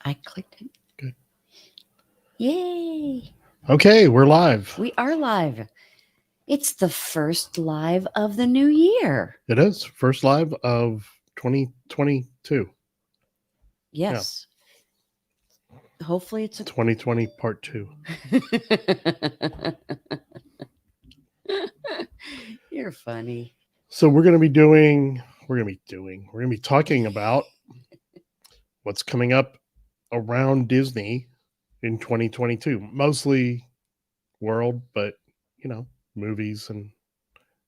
I clicked it. Good. Yay! Okay, we're live. We are live. It's the first live of the new year. It is first live of 2022. Yes. Hopefully it's a 2020 part 2. You're funny. So we're going to be talking about what's coming up around Disney in 2022. Mostly world, but movies and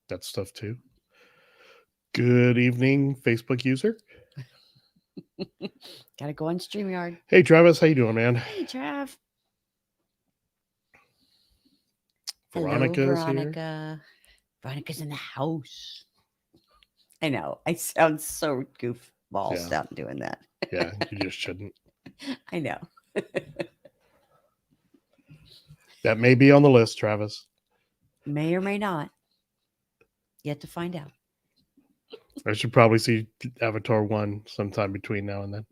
that stuff too. Good evening, Facebook user. Gotta go on StreamYard. Hey Travis, how you doing, man? Hey Trav. Veronica's Hello, Veronica. here. Veronica's in the house. I know. I sound so goofball. Yeah. Stop doing that. Yeah, you just shouldn't. I know. That may be on the list, Travis. May or may not. Yet to find out. I should probably see Avatar 1 sometime between now and then.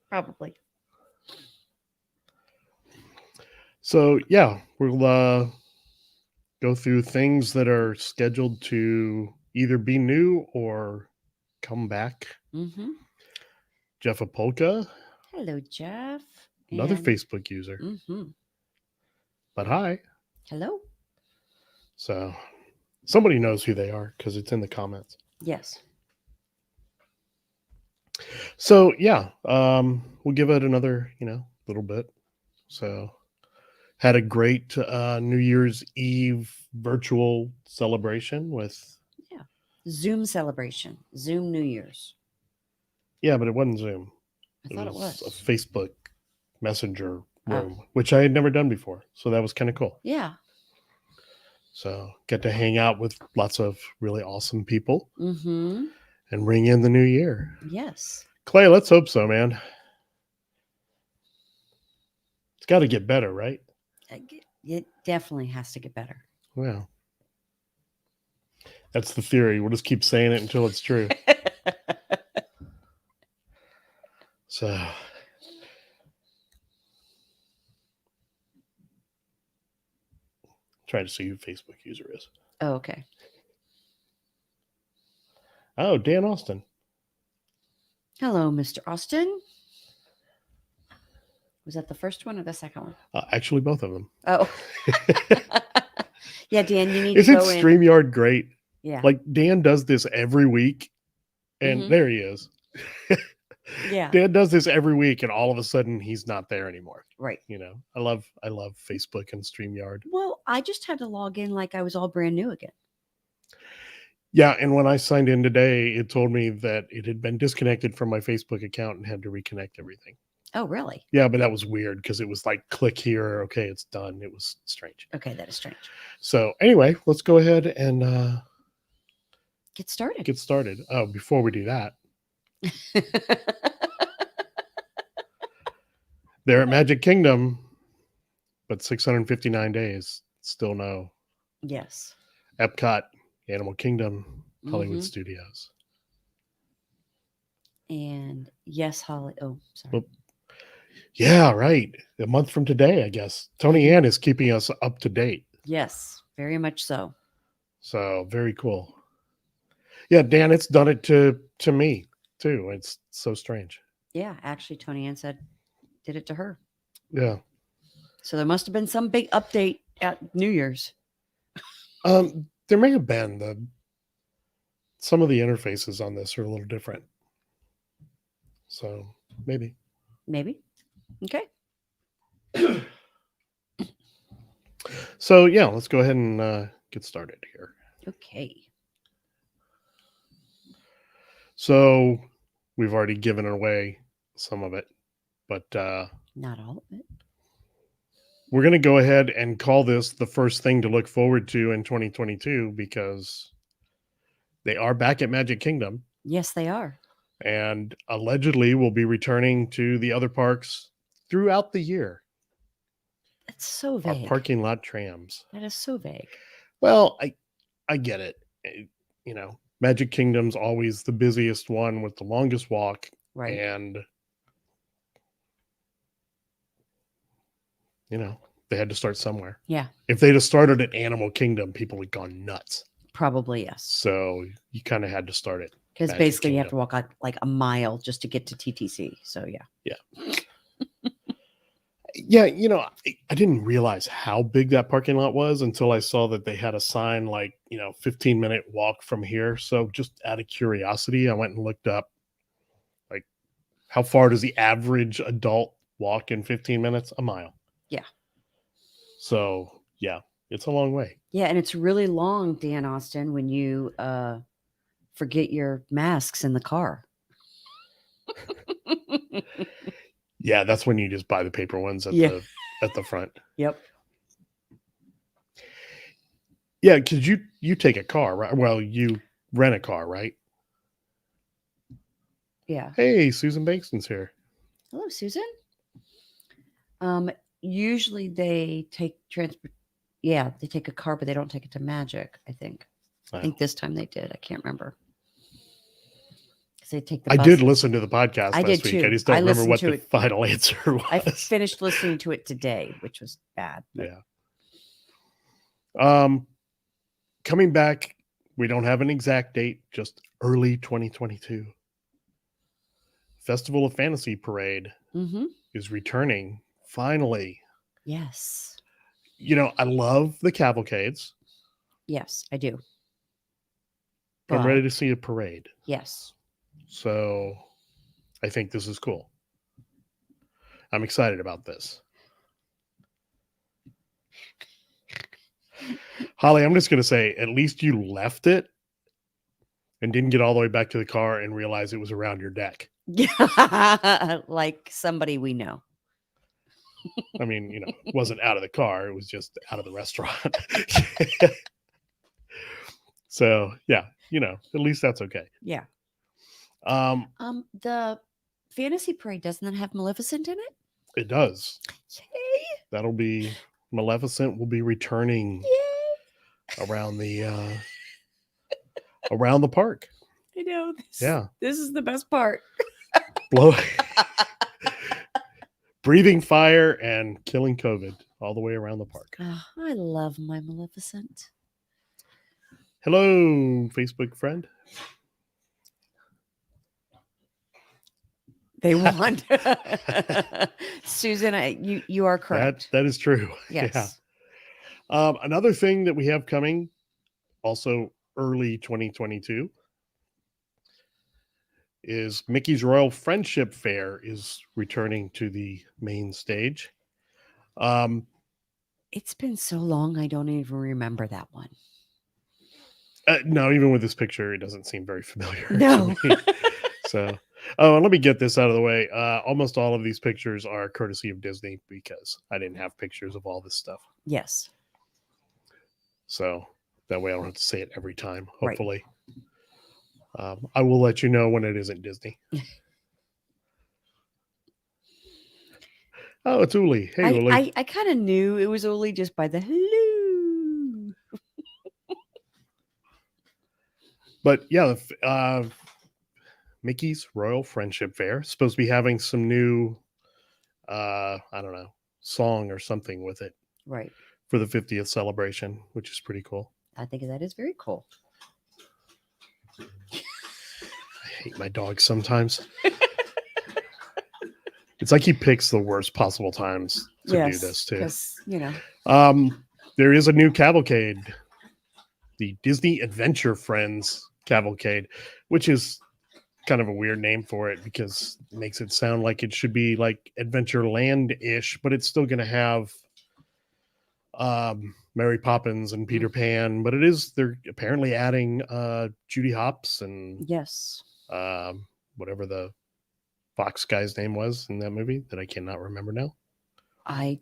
Probably. So, yeah, we'll go through things that are scheduled to either be new or come back. Mm-hmm. Jeff Apolka. Hello, Jeff. Another Facebook user. Mm-hmm. But hi. Hello. So, somebody knows who they are because it's in the comments. Yes. So, yeah, we'll give it another, little bit. So, had a great New Year's Eve virtual celebration with... Zoom celebration. Zoom New Year's. Yeah, but it wasn't Zoom. I thought it was. A Facebook Messenger room, which I had never done before. So that was kind of cool. Yeah. So get to hang out with lots of really awesome people and ring in the new year. Yes. Clay, let's hope so, man. It's got to get better, right? It definitely has to get better. Well, that's the theory. We'll just keep saying it until it's true. So... trying to see who Facebook user is. Oh, okay. Oh, Dan Austin. Hello, Mr. Austin. Was that the first one or the second one? Actually, both of them. Oh. Yeah, Dan, you need to go in. Isn't StreamYard great? Yeah. Like, Dan does this every week, and there he is. Yeah. Dan does this every week, and all of a sudden, he's not there anymore. Right. I love Facebook and StreamYard. Well, I just had to log in like I was all brand new again. Yeah, and when I signed in today, it told me that it had been disconnected from my Facebook account and had to reconnect everything. Oh, really? Yeah, but that was weird because it was like, click here. Okay, it's done. It was strange. Okay, that is strange. So anyway, let's go ahead and get started. Oh, before we do that, they're at Magic Kingdom, but 659 days, still no. Yes. Epcot, Animal Kingdom, Hollywood Studios. And yes, Holly. Oh, sorry. Well, yeah, right. A month from today, I guess. Tony Ann is keeping us up to date. Yes, very much so. So very cool. Yeah, Dan, it's done it to me too. It's so strange. Yeah, actually, Tony Ann said did it to her. Yeah. So there must have been some big update at New Year's. There may have been. Some of the interfaces on this are a little different. So maybe. Okay. So yeah, let's go ahead and get started here. Okay. So we've already given away some of it, but not all of it. We're going to go ahead and call this the first thing to look forward to in 2022 because they are back at Magic Kingdom. Yes, they are. And allegedly will be returning to the other parks throughout the year. That's so vague. Our parking lot trams. That is so vague. Well, I get it. Magic Kingdom's always the busiest one with the longest walk. Right. And they had to start somewhere. Yeah, If they'd have started at Animal Kingdom, people would have gone nuts. probably yes. So you kind of had to start it. Because Magic basically you have to Kingdom. walk like a mile just to get to TTC. So yeah. Yeah, I didn't realize how big that parking lot was until I saw that they had a sign like, 15-minute walk from here. So just out of curiosity, I went and looked up like how far does the average adult walk in 15 minutes? A mile. Yeah. So yeah, it's a long way. Yeah, and it's really long, Dan Austin, when you forget your masks in the car. Yeah, that's when you just buy the paper ones at Yeah. the front. Yep. Yeah, because you take a car, right? Well, you rent a car, right? Yeah. Hey, Susan Bankston's here. Hello, Susan. Usually they take transport. Yeah, they take a car, but they don't take it to Magic. I think. I think this time they did. I can't remember. They take the I bus. did listen to the podcast I last did week. too. I just don't remember what listened to the it. final answer was. I finished listening to it today, which was bad. but- Yeah. Coming back, we don't have an exact date, just early 2022. Festival of Fantasy Parade Mhm. is returning finally. Yes. I love the cavalcades. Yes, I do. But I'm But- ready to see a parade. Yes. So I think this is cool. I'm excited about this. Holly, I'm just going to say, at least you left it and didn't get all the way back to the car and realize it was around your deck. Yeah, like somebody we know. I mean, it wasn't out of the car. It was just out of the restaurant. So yeah, at least that's okay. Yeah. Um, The Fantasy Parade, doesn't that have Maleficent in it? it does. Yay! That'll be Maleficent will be returning Yay! around the park. I know. Yeah. This is the best part. Blow breathing fire and killing COVID all the way around the park. Oh, I love my Maleficent. Hello, Facebook friend. They won. Susan, you are correct. That is true. Yes. Yeah. Another thing that we have coming, also early 2022, is Mickey's Royal Friendship Fair is returning to the main stage. It's been so long, I don't even remember that one. No, even with this picture, it doesn't seem very familiar. to No. me. So, and let me get this out of the way. Almost all of these pictures are courtesy of Disney because I didn't have pictures of all this stuff. Yes. So that way I don't have to say it every time, Right. hopefully. I will let you know when it isn't Disney. Oh, it's Uli. Hey, Uli. I kind of knew it was Uli just by the hello. But yeah, Mickey's Royal Friendship Fair is supposed to be having some new, I don't know, song or something with it Right. for the 50th celebration, which is pretty cool. I think that is very cool. I hate my dog sometimes. It's like he picks the worst possible times to do this too. Because, There is a new cavalcade, the Disney Adventure Friends Cavalcade, which is kind of a weird name for it because it makes it sound like it should be like Adventureland-ish, but it's still going to have Mary Poppins and Peter Pan. But they're apparently adding Judy Hopps and yes. whatever the Fox guy's name was in that movie that I cannot remember now.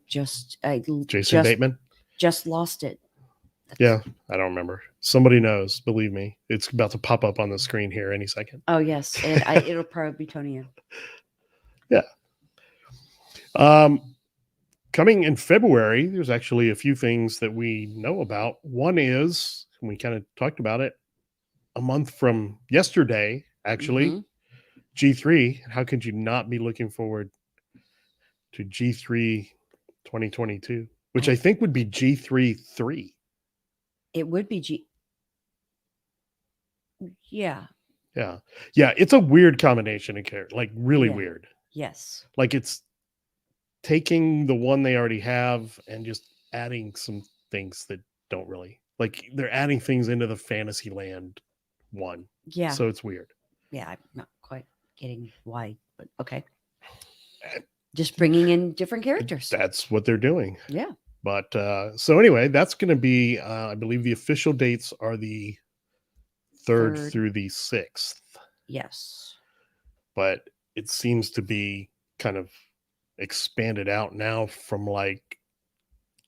Jason Bateman. Just lost it. Yeah, I don't remember. Somebody knows. Believe me, it's about to pop up on the screen here any second. Oh yes, and it'll probably be Tonya. Yeah. Coming in February, there's actually a few things that we know about. One is, and we kind of talked about it, a month from yesterday, actually, G3. How could you not be looking forward to G3 2022, which I think would be G3-3. It would be Yeah. Yeah. Yeah. It's a weird combination of characters, like really weird. Yes. Like it's taking the one they already have and just adding some things that don't really, like they're adding things into the Fantasyland one. Yeah. So it's weird. Yeah. I'm not quite getting why, but okay. Just bringing in different characters. That's what they're doing. Yeah. But so anyway, that's going to be, I believe the official dates are the 3rd through the 6th. Yes. But it seems to be kind of expanded out now from like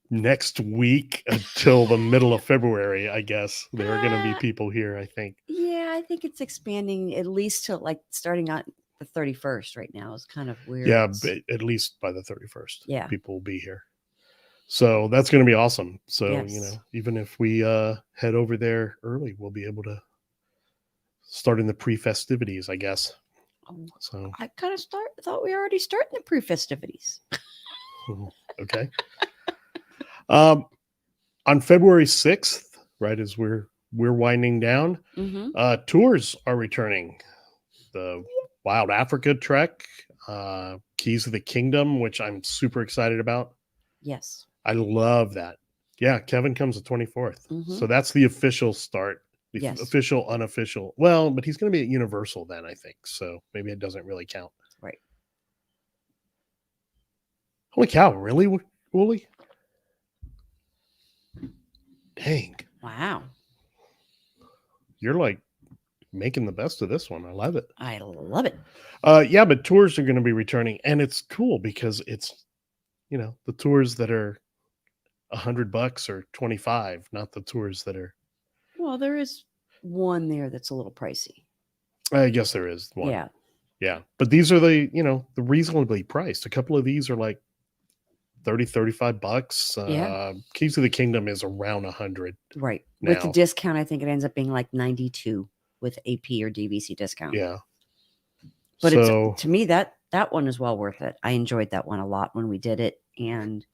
next week until the middle of February, I guess. There are going to be people here, I think. Yeah, I think it's expanding at least to like starting on the 31st right now. Is kind of weird. Yeah, but at least by the 31st. Yeah. People will be here. So that's going to be awesome. So, Yes. even if we head over there early, we'll be able to start in the pre-festivities, I guess. Oh, So I kind of thought we were already starting the pre-festivities. Okay. On February 6th, right as we're winding down, tours are returning. The Wild Africa Trek, Keys of the Kingdom, which I'm super excited about. Yes. I love that. Yeah, Kevin comes the 24th. So that's the official start. The official, unofficial. Well, but he's going to be at Universal then, I think. So maybe it doesn't really count. Right. Holy cow, really, Wooly? Dang. Wow. You're like making the best of this one. I love it. I love it. Yeah, but tours are going to be returning. And it's cool because it's, the tours that are $100 or $25, not the tours that are. Well, there is one there that's a little pricey. I guess there is one. Yeah. Yeah. But these are the reasonably priced. A couple of these are like $30-$35. Yeah. Keys of the Kingdom is around 100. Right. Now. With the discount, I think it ends up being like 92 with AP or DVC discount. Yeah. But it's, to me, that one is well worth it. I enjoyed that one a lot when we did it. And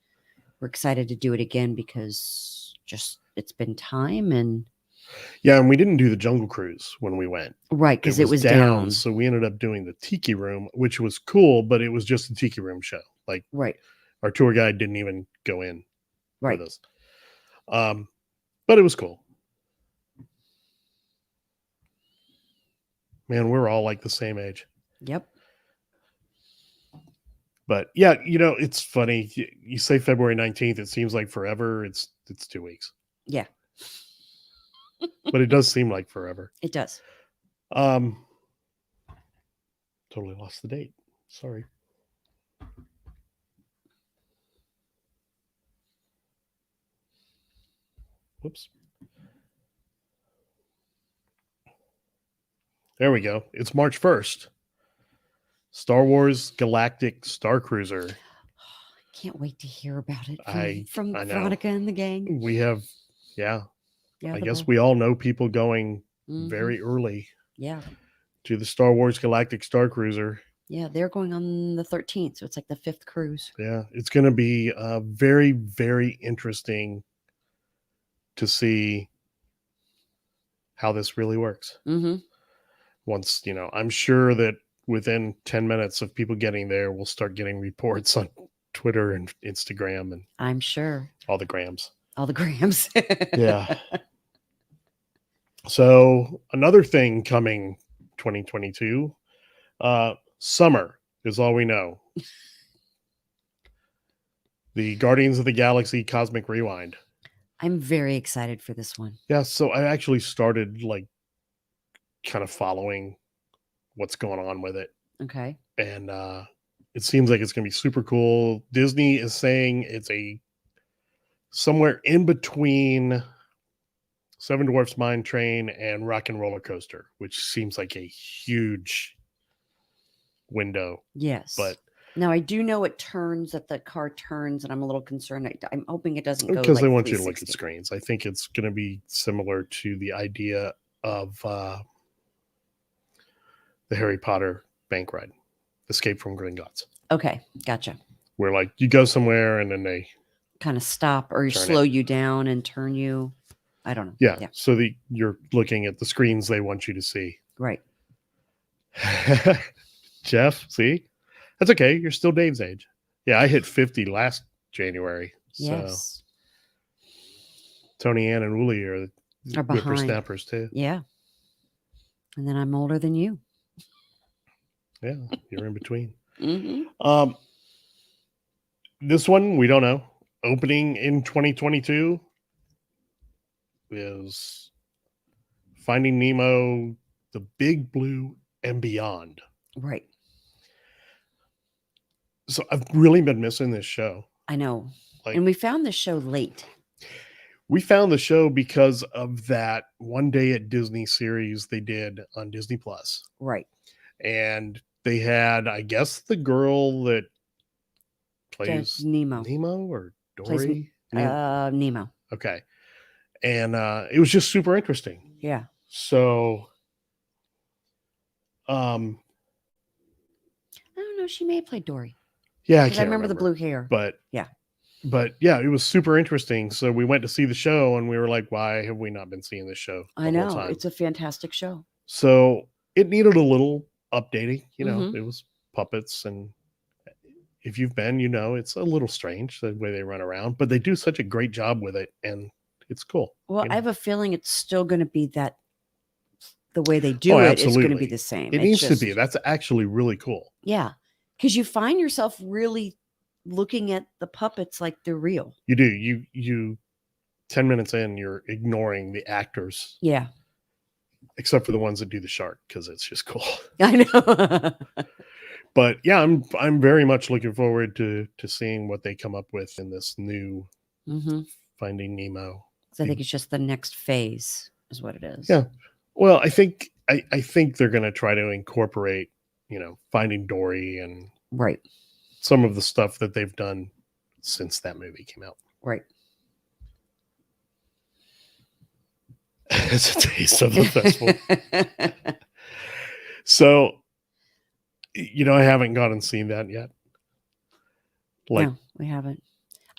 we're excited to do it again because just it's been time. And yeah, and we didn't do the Jungle Cruise when we went. Right, because it was down. So we ended up doing the Tiki Room, which was cool, but it was just a Tiki Room show. Like, right. Our tour guide didn't even go in with us. But it was cool. Man, we're all like the same age. Yep. But yeah, it's funny. You say February 19th, it seems like forever. It's 2 weeks. Yeah. But it does seem like forever. It does. Totally lost the date. Sorry. Whoops. There we go. It's March 1st. Star Wars Galactic Star Cruiser. Can't wait to hear about it from I know. Veronica and the gang. We have, I guess we all know people going very early. Yeah. To the Star Wars Galactic Star Cruiser. Yeah, they're going on the 13th, so it's like the 5th cruise. Yeah, it's going to be very, very interesting to see how this really works. Once, I'm sure that within 10 minutes of people getting there, we'll start getting reports on Twitter and Instagram and I'm sure all the grams. Yeah. So another thing coming 2022, summer is all we know. The Guardians of the Galaxy Cosmic Rewind. I'm very excited for this one. Yeah, so I actually started kind of following what's going on with it. Okay. And it seems like it's going to be super cool. Disney is saying it's somewhere in between Seven Dwarfs Mine Train and Rock and Roller Coaster, which seems like a huge window. Yes. But now I do know it turns, that the car turns, and I'm a little concerned. I'm hoping it doesn't go because they want you to look at screens. I think it's going to be similar to the idea of the Harry Potter bank ride, Escape from Gringotts. Okay, gotcha. where like you go somewhere and then they kind of stop or slow you down and turn you. I don't know. Yeah. So you're looking at the screens they want you to see. Right. Jeff, see? That's okay. You're still Dave's age. Yeah, I hit 50 last January. So Yes. Tony Ann and Wooly are behind. whippersnappers too. Yeah. And then I'm older than you. Yeah, you're in between. Mm-hmm. This one, we don't know. Opening in 2022 is Finding Nemo, The Big Blue, and Beyond. Right. So I've really been missing this show. I know. And we found this show late. We found the show because of that One Day at Disney series they did on Disney Plus. Right. And they had, I guess, the girl that plays Nemo. Nemo or Dory? Nemo. Okay. And it was just super interesting. Yeah. So I don't know. She may have played Dory. Yeah, I remember the blue hair. But yeah, it was super interesting. So we went to see the show and we were like, why have we not been seeing this show? I know. It's a fantastic show. So it needed a little updating. You know, it was puppets. And if you've been, you know, it's a little strange the way they run around, but they do such a great job with it. And it's cool. Well, I have a feeling it's still going to be the way they do it is going to be the same. It needs to be. That's actually really cool. Yeah. Because you find yourself really looking at the puppets like they're real. You do. You 10 minutes in, you're ignoring the actors. Yeah. Except for the ones that do the shark, because it's just cool. I know. But yeah, I'm very much looking forward to seeing what they come up with in this new Finding Nemo. So I think it's just the next phase is what it is. Yeah. Well, I think they're going to try to incorporate, you know, Finding Dory and some of the stuff that they've done since that movie came out. Right. It's a taste of the festival. So, you know, I haven't gone and seen that yet. No, we haven't.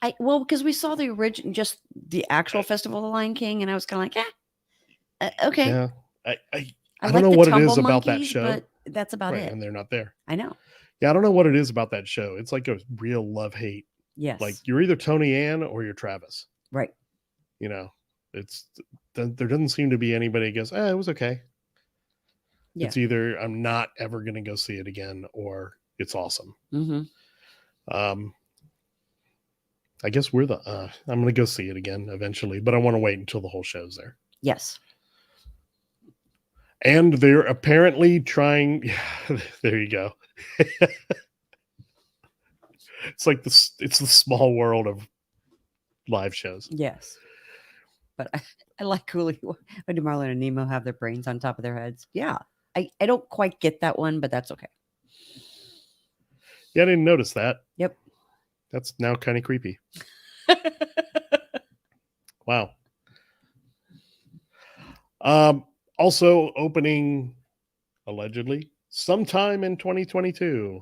Because we saw the original, just the actual Festival of the Lion King, and I was kind of like, okay. Yeah. I don't know what it is about that show. But that's about it. And they're not there. I know. Yeah, I don't know what it is about that show. It's like a real love-hate. Yes. Like you're either Tony Ann or you're Travis. Right. You know, there doesn't seem to be anybody who goes, it was okay. Yeah. It's either I'm not ever going to go see it again or it's awesome. I guess we're I'm going to go see it again eventually, but I want to wait until the whole show's there. Yes. And they're apparently trying. There you go. It's like it's the small world of live shows. Yes. But I like Cooley. When do Marlon and Nemo have their brains on top of their heads? Yeah. I don't quite get that one, but that's okay. Yeah, I didn't notice that. Yep. That's now kind of creepy. Wow. Also opening, allegedly, sometime in 2022.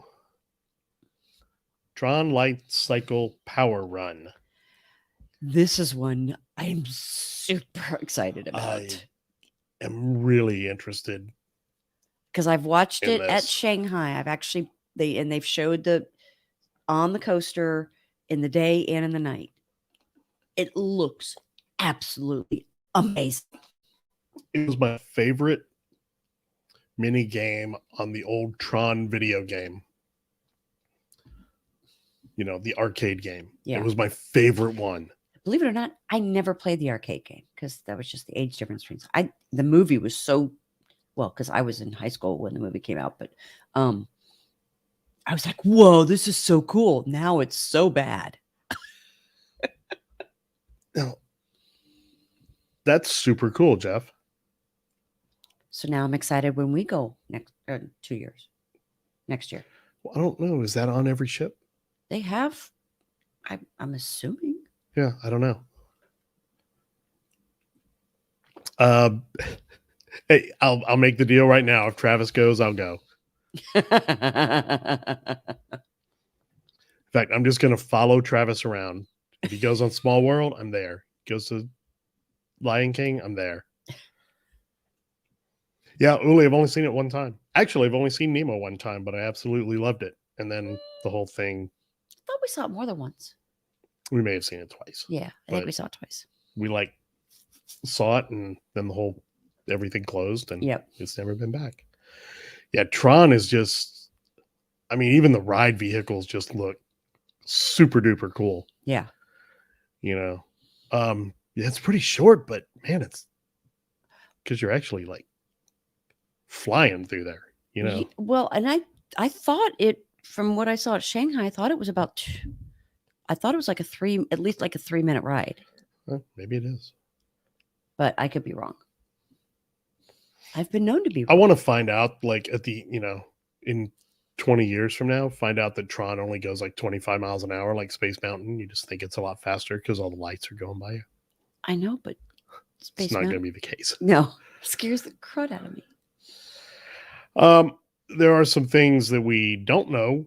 Tron Light Cycle Power Run. This is one I'm super excited about. I am really interested. Because I've watched it at Shanghai. They've showed on the coaster in the day and in the night. It looks absolutely amazing. It was my favorite mini game on the old Tron video game. You know, the arcade game. Yeah. It was my favorite one. Believe it or not, I never played the arcade game because that was just the age difference. The movie was so because I was in high school when the movie came out, but I was like, whoa, this is so cool. Now it's so bad. No. That's super cool, Jeff. So now I'm excited when we go next 2 years. Next year. Well, I don't know. Is that on every ship? They have. I'm assuming. Yeah, I don't know. Hey, I'll make the deal right now. If Travis goes, I'll go. In fact, I'm just going to follow Travis around. If he goes on Small World, I'm there. Goes to Lion King, I'm there. Yeah, Uli, I've only seen it one time. Actually, I've only seen Nemo one time, but I absolutely loved it. And then the whole thing, I thought we saw it more than once. we may have seen it twice. Yeah, I think we saw it twice. We saw it, and then everything closed, and it's never been back. Yeah, Tron is just, I mean, even the ride vehicles just look super duper cool. Yeah. You know, yeah, it's pretty short, but man, it's because you're actually like flying through there, you know. Well, and I thought it, from what I saw at Shanghai, I thought it was like at least like a 3-minute ride. Well, maybe it is, but I could be wrong. I've been known to be wrong. I want to find out, like, at the, in 20 years from now, find out that Tron only goes like 25 miles an hour, like Space Mountain. You just think it's a lot faster because all the lights are going by you. I know, but it's not going to be the case. No, scares the crud out of me. There are some things that we don't know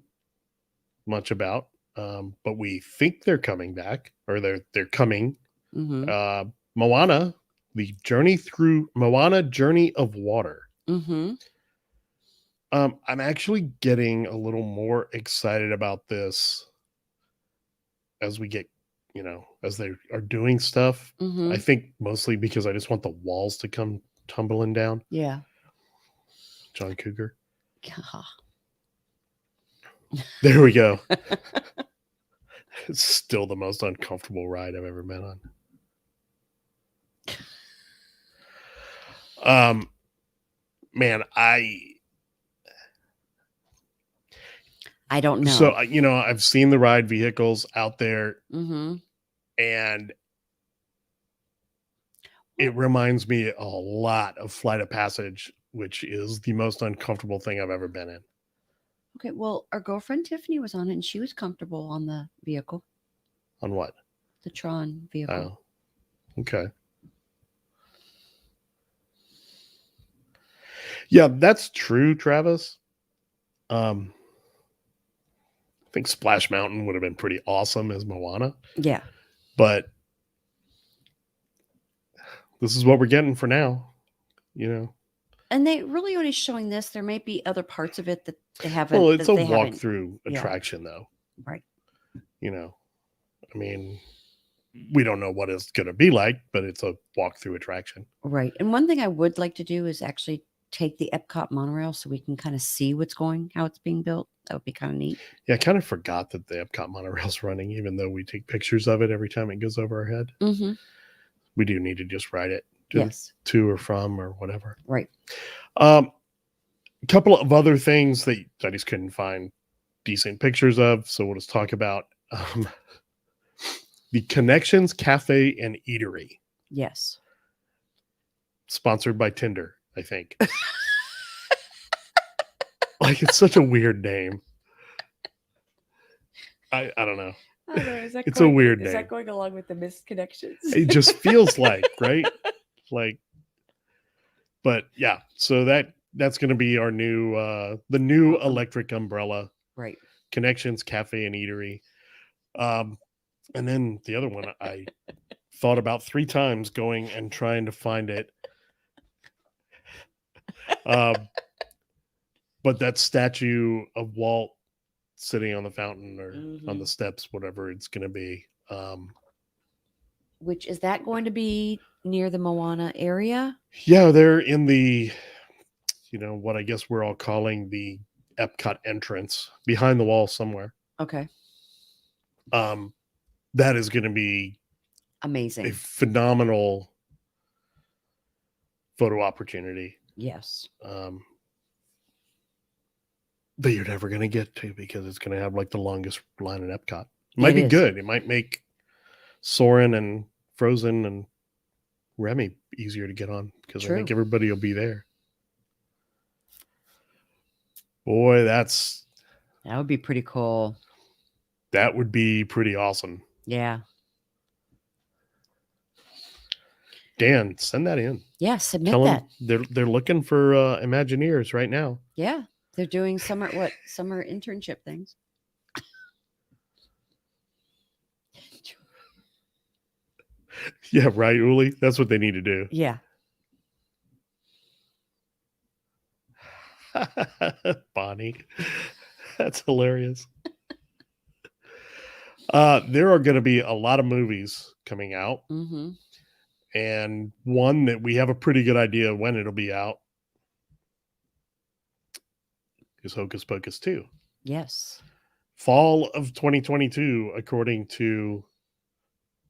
much about, but we think they're coming back, or they're coming. Mm-hmm. Moana, Moana Journey of Water. Mm-hmm. I'm actually getting a little more excited about this as we get, as they are doing stuff. Mm-hmm. I think mostly because I just want the walls to come tumbling down. Yeah. John Cougar. There we go. It's still the most uncomfortable ride I've ever been on. Man, I don't know. So, I've seen the ride vehicles out there, mm-hmm. and it reminds me a lot of Flight of Passage, which is the most uncomfortable thing I've ever been in. Okay, well, our girlfriend Tiffany was on it, and she was comfortable on the vehicle. On what? The Tron vehicle. Oh, okay. Yeah, that's true, Travis. I think Splash Mountain would have been pretty awesome as Moana. Yeah. But this is what we're getting for now, And they really only showing this. There may be other parts of it that they haven't. Well, it's a walkthrough attraction, though. Right. I mean, we don't know what it's going to be like, but it's a walkthrough attraction. Right. And one thing I would like to do is actually take the Epcot monorail so we can kind of see how it's being built. That would be kind of neat. Yeah, I kind of forgot that the Epcot monorail's running, even though we take pictures of it every time it goes over our head. Mm-hmm. We do need to just ride it to or from or whatever. Right. A couple of other things that I just couldn't find decent pictures of, so we'll just talk about the Connections Cafe and Eatery. Yes. Sponsored by Tinder, I think. Like, it's such a weird name. I don't know. It's a weird name. Is that going along with the missed connections? It just feels like, right? Like, but yeah, so that's going to be our new, the new electric umbrella. Right. Connections Cafe and Eatery. And then the other one, I thought about 3 times going and trying to find it. But that statue of Walt sitting on the fountain or on the steps, whatever it's going to be. Which is that going to be near the Moana area? Yeah, they're in the, what I guess we're all calling the Epcot entrance, behind the wall somewhere. Okay. That is going to be amazing. A phenomenal photo opportunity. Yes. That you're never going to get to because it's going to have like the longest line in Epcot. It might be good. It might make Soarin' and Frozen and Remy easier to get on because I think everybody will be there. Boy, that would be pretty cool. That would be pretty awesome. Yeah. Dan, send that in. Yeah, submit that. They're looking for Imagineers right now. Yeah. They're doing summer internship things. Yeah, right, Uli. That's what they need to do. Yeah. Bonnie. That's hilarious. There are going to be a lot of movies coming out, Mm-hmm. and one that we have a pretty good idea when it'll be out is Hocus Pocus 2. Yes. Fall of 2022, according to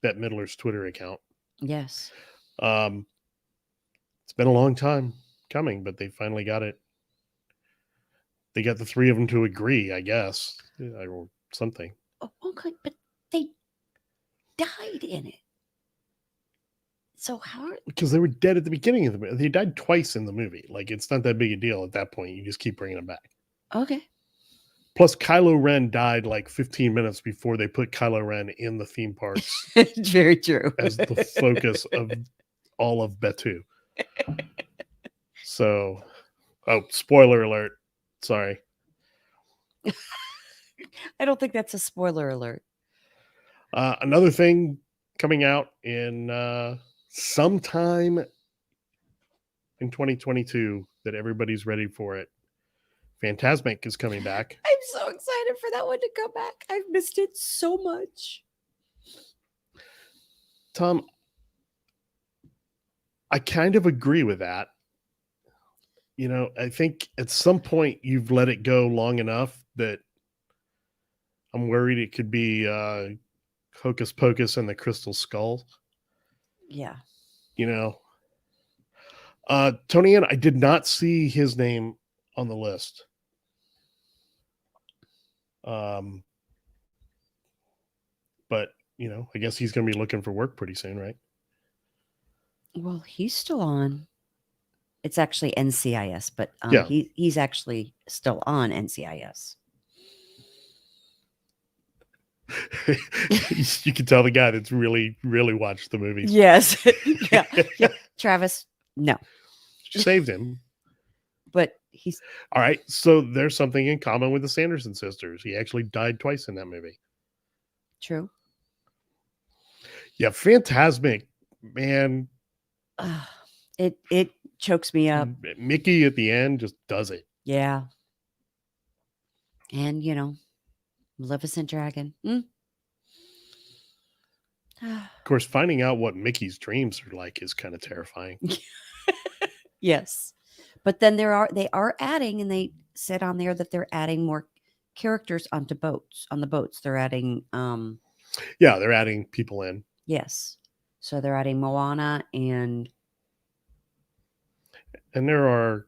Bette Midler's Twitter account. Yes. It's been a long time coming, but they finally got it. They got the three of them to agree, I guess, or something. Oh, okay, but they died in it. So how? Because they were dead at the beginning of the movie. They died twice in the movie. Like, it's not that big a deal at that point. You just keep bringing them back. Okay. Plus, Kylo Ren died like 15 minutes before they put Kylo Ren in the theme parks Very true. as the focus of all of Batuu. So, spoiler alert. Sorry. I don't think that's a spoiler alert. Another thing coming out in sometime in 2022 that everybody's ready for it. Fantasmic is coming back. I'm so excited for that one to come back. I've missed it so much. Tom, I kind of agree with that. You know, I think at some point you've let it go long enough that I'm worried it could be Hocus Pocus and the Crystal Skull. Yeah. You know, Tony Ann, I did not see his name on the list. But you know, I guess he's going to be looking for work pretty soon, right? Well, he's still on. It's actually NCIS, but Yeah. he's actually still on NCIS. You can tell the guy that's really, really watched the movies. Yes. Yeah. Travis, no. Saved him. But he's all right. So there's something in common with the Sanderson sisters. He actually died twice in that movie. True. Yeah, Fantasmic, man. It chokes me up. Mickey at the end just does it. Yeah. And you know, Maleficent Dragon. Of course, finding out what Mickey's dreams are like is kind of terrifying. Yes. But then they are adding, and they said on there that they're adding more characters on the boats. They're adding yeah, they're adding people in. Yes. So they're adding Moana and there are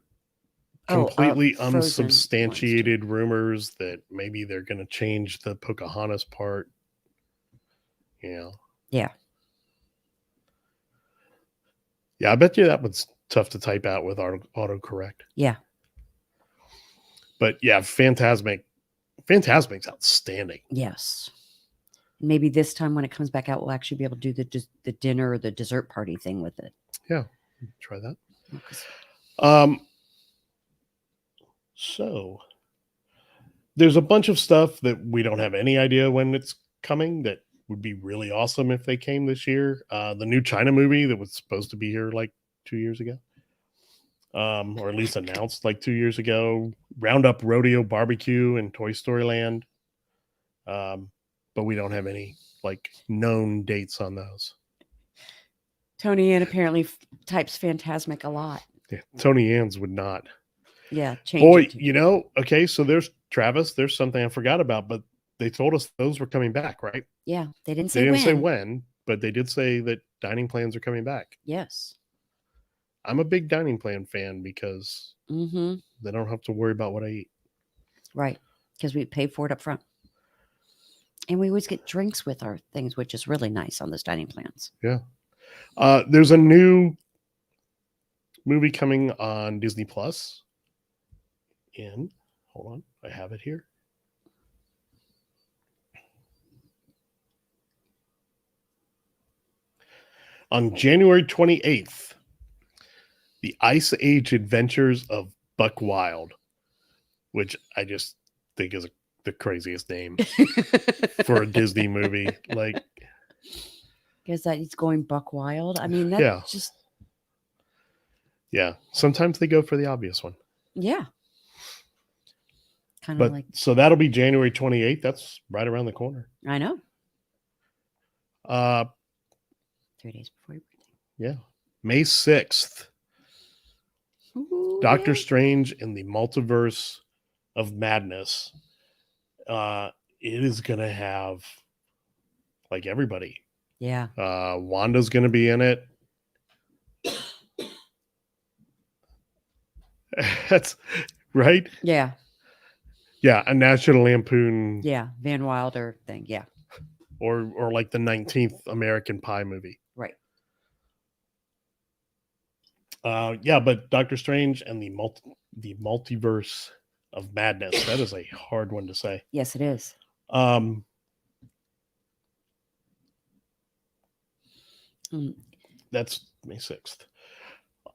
completely Frozen unsubstantiated rumors that maybe they're going to change the Pocahontas part. You know. Yeah. Yeah, I bet you that one's tough to type out with autocorrect. Yeah. But yeah, Fantasmic's outstanding. Yes. Maybe this time when it comes back out, we'll actually be able to do the dinner or the dessert party thing with it. Yeah, try that. So there's a bunch of stuff that we don't have any idea when it's coming that would be really awesome if they came this year. The new China movie that was supposed to be here like 2 years ago. Or at least announced like 2 years ago. Roundup Rodeo Barbecue and Toy Story Land. But we don't have any like known dates on those. Tony Ann apparently types Fantasmic a lot. Yeah, Tony Ann's would not. Yeah, change boy, it you know, okay, so there's Travis. There's something I forgot about, but they told us those were coming back, right? Yeah, they didn't They say didn't say when, but they did say that dining plans are coming back. Yes. I'm a big dining plan fan because they don't have to worry about what I eat. Right, because we pay for it up front. And we always get drinks with our things, which is really nice on those dining plans. Yeah. There's a new movie coming on Disney Plus. Hold on, I have it here. On January 28th, The Ice Age Adventures of Buckwild, which I just think is the craziest name for a Disney movie. Like, Because that he's going buck wild. I mean, that's Yeah. just, Yeah. Sometimes they go for the obvious one. yeah. Kind of But like, so that'll be January 28th. That's right around the corner. I know. 3 days before your birthday. Yeah. May 6th. Ooh, Doctor yeah. Strange in the Multiverse of Madness. It is gonna have like everybody. Yeah. Wanda's gonna be in it. That's right. Yeah. Yeah, a National Lampoon, Yeah. Van Wilder thing. Yeah. or like the 19th American Pie movie. Right. Yeah, but Doctor Strange and the Multiverse of Madness. That is a hard one to say. Yes, it is. That's May 6th.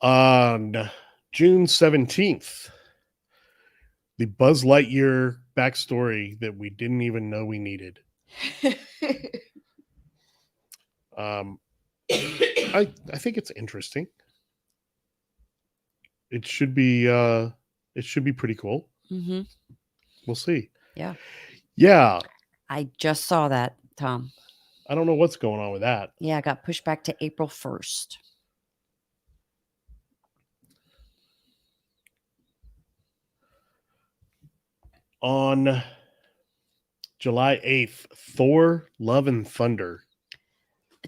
On June 17th, the Buzz Lightyear backstory that we didn't even know we needed. I think it's interesting. It should be pretty cool. Mm-hmm. We'll see. Yeah. Yeah. I just saw that, Tom. I don't know what's going on with that. Yeah, it got pushed back to April 1st. On July 8th, Thor, Love and Thunder.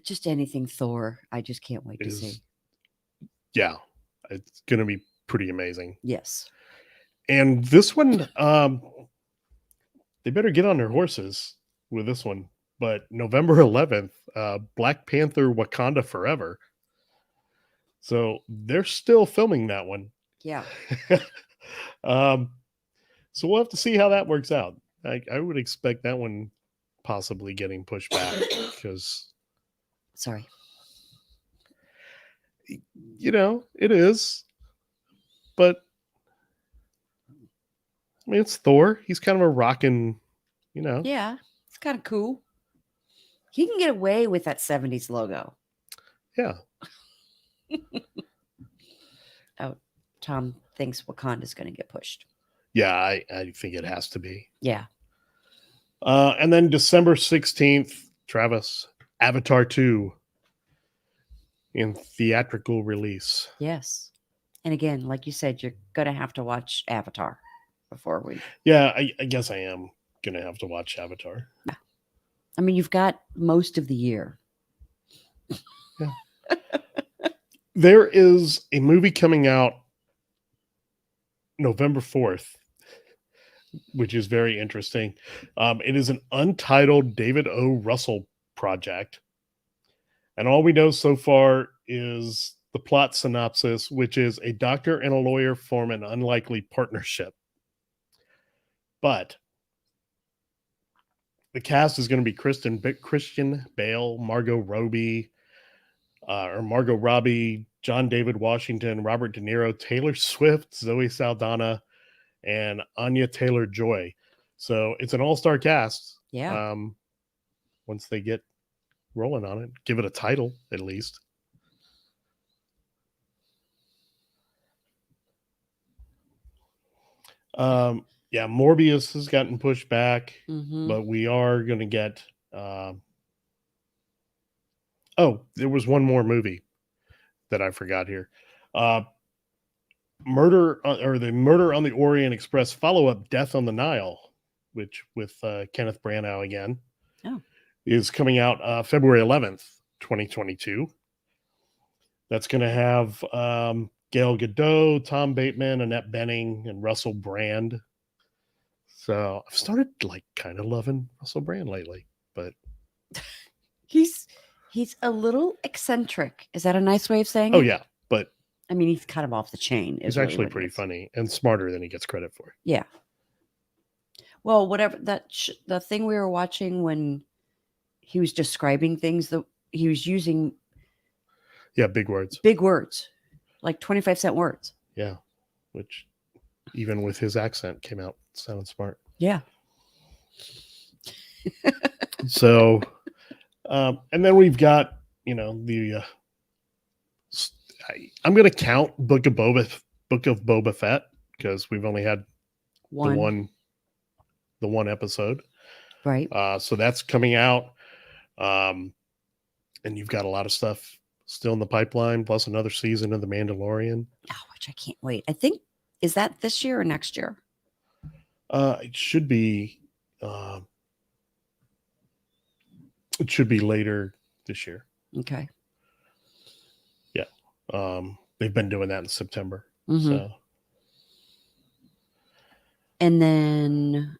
Just anything Thor. I just can't wait to see. Yeah, it's going to be pretty amazing. Yes. And this one, they better get on their horses with this one. But November 11th, Black Panther Wakanda Forever. So they're still filming that one. Yeah. So we'll have to see how that works out. I would expect that one possibly getting pushed back because, sorry, it is. But I mean, it's Thor. He's kind of a rockin', Yeah, it's kind of cool. He can get away with that 70s logo. Yeah. Oh, Tom thinks Wakanda's going to get pushed. Yeah, I think it has to be. Yeah. And then December 16th, Travis, Avatar 2 in theatrical release. Yes. And again, like you said, you're going to have to watch Avatar before we... Yeah, I guess I am going to have to watch Avatar. Yeah. I mean, you've got most of the year. Yeah. There is a movie coming out November 4th, which is very interesting. It is an untitled David O. Russell project. And all we know so far is the plot synopsis, which is a doctor and a lawyer form an unlikely partnership. But the cast is going to be Christian Bale, Margot Robbie, John David Washington, Robert De Niro, Taylor Swift, Zoe Saldana, and Anya Taylor-Joy. So it's an all-star cast. Yeah. Once they get rolling on it, give it a title at least. Yeah, Morbius has gotten pushed back, but we are going to get. There was one more movie that I forgot here. The Murder on the Orient Express follow-up, Death on the Nile, which with Kenneth Branagh again, is coming out February 11th, 2022. That's going to have Gal Gadot, Tom Bateman, Annette Bening, and Russell Brand. So I've started kind of loving Russell Brand lately, but he's a little eccentric. Is that a nice way of saying it? Oh yeah, but I mean, he's kind of off the chain. He's actually pretty funny and smarter than he gets credit for. Yeah. Well, whatever the thing we were watching when he was describing things, that he was using. Yeah, big words, like 25-cent words. Yeah, which even with his accent came out sounding smart. Yeah. So, and then we've got the I'm going to count Book of Boba Fett because we've only had One. the one episode. Right. So that's coming out. And you've got a lot of stuff still in the pipeline, plus another season of The Mandalorian. Oh, which I can't wait. I think, is that this year or next year? It should be later this year. Okay. Yeah. They've been doing that in September. Mhm. So And then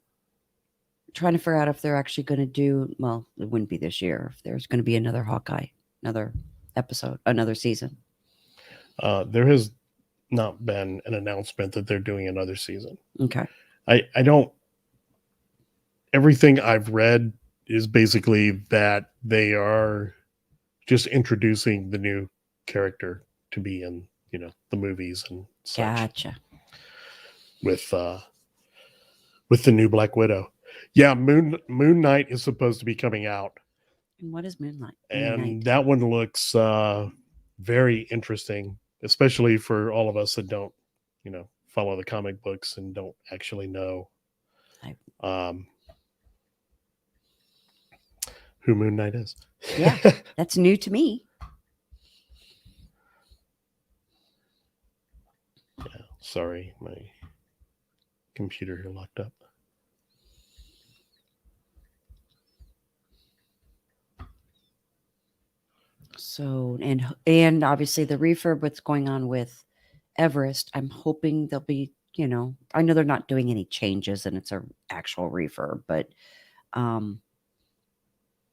trying to figure out if they're actually going to do, well, it wouldn't be this year, if there's going to be another Hawkeye, another episode, another season. there has not been an announcement that they're doing another season. Okay. I don't, everything I've read is basically that they are just introducing the new character to be in, the movies and such. Gotcha. With the new Black Widow. Yeah, Moon Knight is supposed to be coming out. And what is Moonlight? And that one looks very interesting, especially for all of us that don't, follow the comic books and don't actually know who Moon Knight is. Yeah, that's new to me. Yeah, sorry, my computer here locked up. So, and obviously the refurb, what's going on with Everest, I'm hoping they'll be, I know they're not doing any changes and it's an actual refurb, but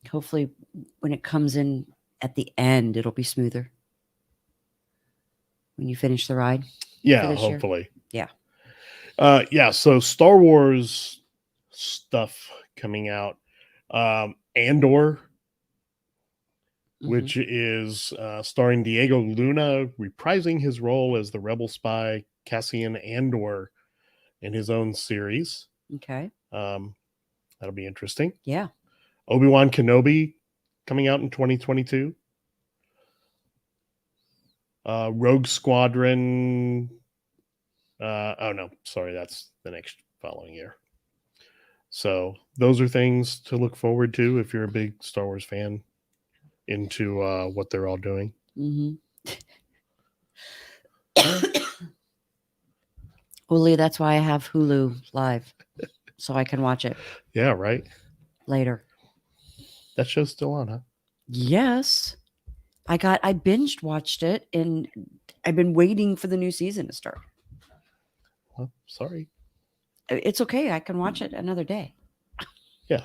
hopefully when it comes in at the end, it'll be smoother when you finish the ride. Yeah, this year. hopefully. Yeah. Yeah, so Star Wars stuff coming out. Andor, which is starring Diego Luna, reprising his role as the rebel spy Cassian Andor in his own series. Okay. That'll be interesting. Yeah. Obi-Wan Kenobi coming out in 2022. Rogue Squadron. Oh no, sorry, that's the next following year. So those are things to look forward to if you're a big Star Wars fan into what they're all doing. Mm-hmm. Hulu, that's why I have Hulu Live, so I can watch it. Yeah, right. Later. That show's still on, huh? Yes. I binged watched it, and I've been waiting for the new season to start. Well, sorry. It's okay. I can watch it another day. Yeah.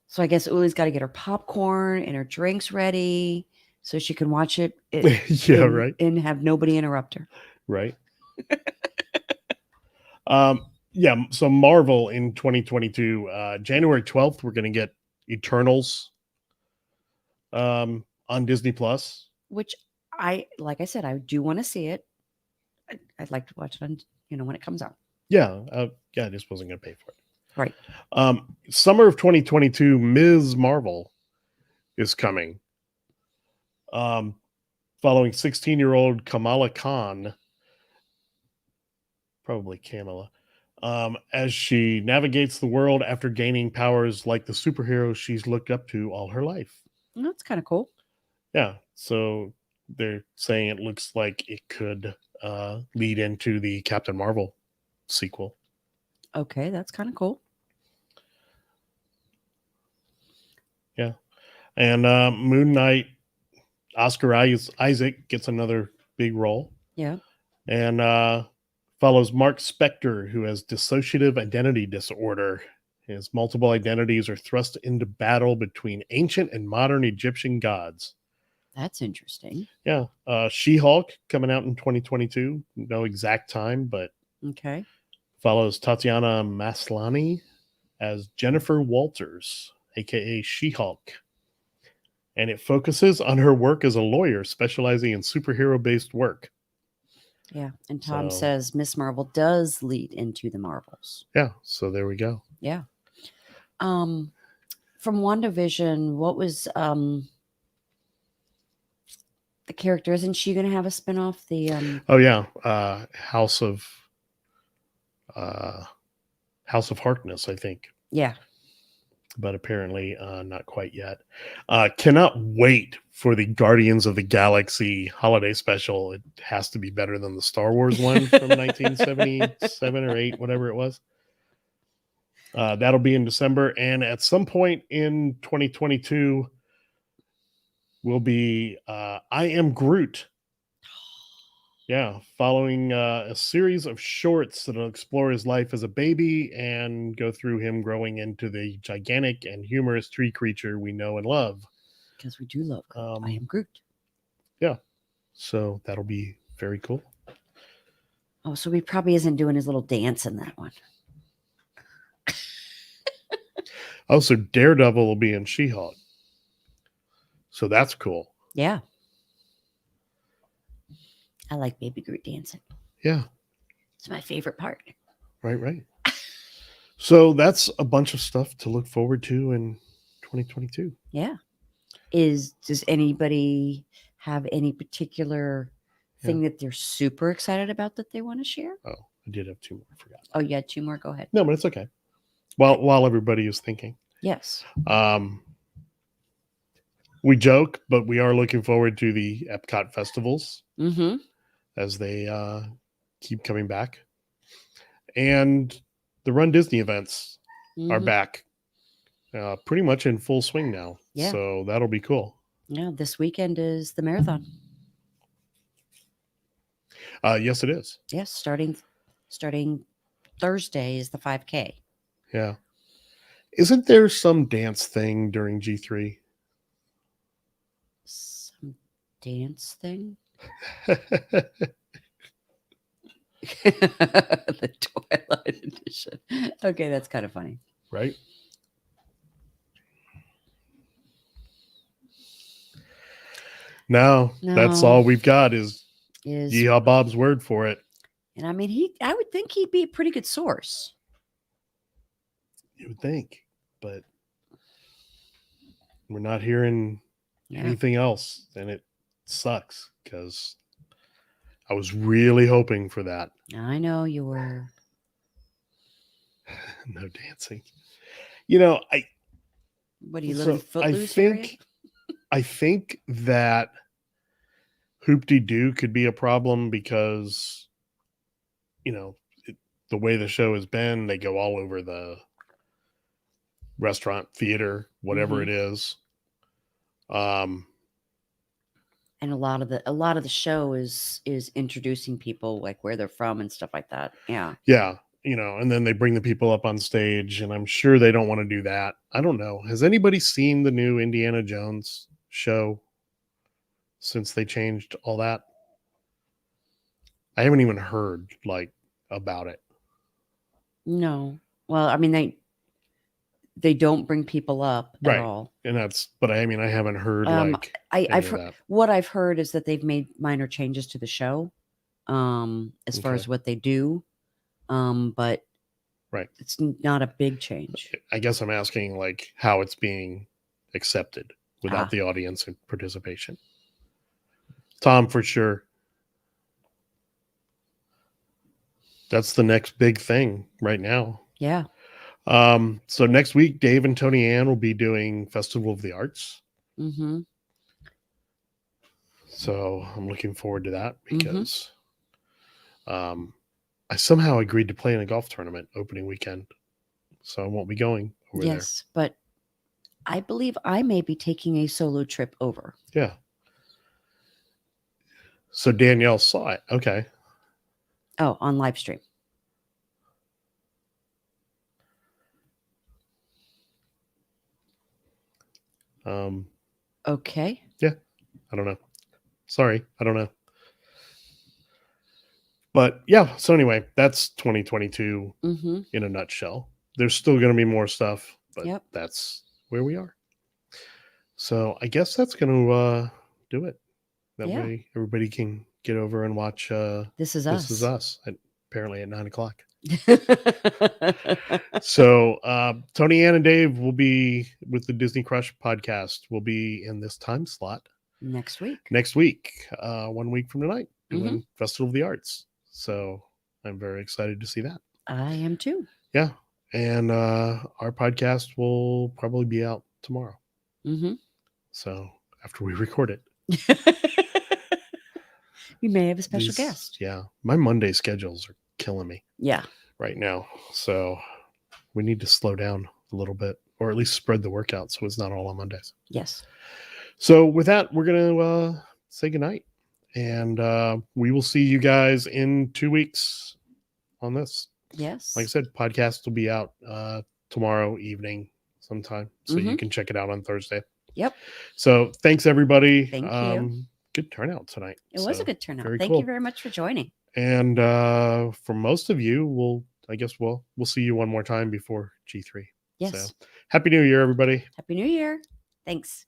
So I guess Uli's got to get her popcorn and her drinks ready so she can watch it. Yeah, right. And have nobody interrupt her. Right. Yeah. So Marvel in 2022, January 12th, we're going to get Eternals on Disney Plus. Which like I said, I do want to see it. I'd like to watch it on, when it comes out. Yeah. Yeah. I just wasn't going to pay for it. Right. Summer of 2022, Ms. Marvel is coming. Following 16-year-old Kamala Khan, probably Kamala, as she navigates the world after gaining powers like the superhero she's looked up to all her life. That's kind of cool. Yeah. So they're saying it looks like it could lead into the Captain Marvel sequel. Okay, that's kind of cool. Yeah. And Moon Knight, Oscar Isaac gets another big role. Yeah. And follows Mark Spector, who has dissociative identity disorder. His multiple identities are thrust into battle between ancient and modern Egyptian gods. That's interesting. Yeah. She-Hulk coming out in 2022. No exact time, but okay. Follows Tatiana Maslany as Jennifer Walters, aka She-Hulk. And it focuses on her work as a lawyer specializing in superhero-based work. Yeah. And Tom says Miss Marvel does lead into the Marvels. Yeah. So there we go. Yeah. From WandaVision, what was the character? Isn't she going to have a spinoff? Oh yeah, uh, House of Harkness, I think, Yeah. but apparently not quite yet. Cannot wait for the Guardians of the Galaxy holiday special. It has to be better than the Star Wars one from 1977 or 8, whatever it was. That'll be in December, and at some point in 2022 will be I Am Groot. Yeah, following a series of shorts that'll explore his life as a baby and go through him growing into the gigantic and humorous tree creature we know and love. Because we do love Groot. I Am Groot. Yeah, so that'll be very cool. Oh, so he probably isn't doing his little dance in that one. Oh, so Daredevil will be in She-Hulk. So that's cool. Yeah. I like Baby Groot dancing. Yeah. It's my favorite part. Right. So that's a bunch of stuff to look forward to in 2022. Yeah. Does anybody have any particular thing that they're super excited about that they want to share? Oh, I did have 2 more. I forgot. Oh, yeah, 2 more. Go ahead. No, but it's okay. While everybody is thinking. Yes. We joke, but we are looking forward to the Epcot festivals as they keep coming back. And the Run Disney events are back pretty much in full swing now. Yeah. So that'll be cool. Yeah, this weekend is the marathon. Yes, it is. Yes, starting Thursday is the 5K. Yeah. Isn't there some dance thing during G3? Some dance thing? The Twilight Edition. Okay, that's kind of funny. Right? No, that's all we've got is Yeehaw Bob's word for it. And I mean, I would think he'd be a pretty good source. You would think, but we're not hearing anything else, and it sucks because I was really hoping for that. I know you were. No dancing. You know, what are you living footloose here? I think that Hoop-de-Doo could be a problem because, you know, the way the show has been, they go all over the restaurant, theater, whatever it is. And a lot of the show is introducing people, like where they're from and stuff like that. Yeah. Yeah. You know, and then they bring the people up on stage, and I'm sure they don't want to do that. I don't know. Has anybody seen the new Indiana Jones show since they changed all that? I haven't even heard about it. No. Well, I mean, they don't bring people up at all. And but I mean, I haven't heard what I've heard is that they've made minor changes to the show as far as what they do. But it's not a big change. I guess I'm asking how it's being accepted without the audience and participation. Tom, for sure. That's the next big thing right now. Yeah. So next week, Dave and Tony Ann will be doing Festival of the Arts. So I'm looking forward to that because I somehow agreed to play in a golf tournament opening weekend. So I won't be going over there. Yes, but I believe I may be taking a solo trip over. Yeah. So Danielle saw it. Okay. Oh, on live stream. Okay. Yeah. I don't know. Sorry. I don't know. But yeah. So anyway, that's 2022 in a nutshell. There's still going to be more stuff, but that's where we are. So I guess that's going to do it. That way everybody can get over and watch This Is Us. This Is Us, apparently at 9:00. So Tony Ann and Dave will be with the Disney Crush podcast. Will be in this time slot Next week. next week, 1 week from tonight, doing Festival of the Arts. So I'm very excited to see that. I am too. Yeah. And our podcast will probably be out tomorrow. So after we record it. We may have a special guest. Yeah. My Monday schedules are killing me. Yeah. Right now. So we need to slow down a little bit, or at least spread the workout so it's not all on Mondays. Yes. So with that, we're going to say goodnight. And we will see you guys in 2 weeks on this. Yes. Like I said, podcast will be out tomorrow evening sometime. So you can check it out on Thursday. Yep. So thanks, everybody. Thank you. Good turnout tonight. It was a good turnout. Thank cool. you very much for joining. And for most of you, we'll see you one more time before G3. Yes. So happy New Year, everybody. Happy New Year. Thanks.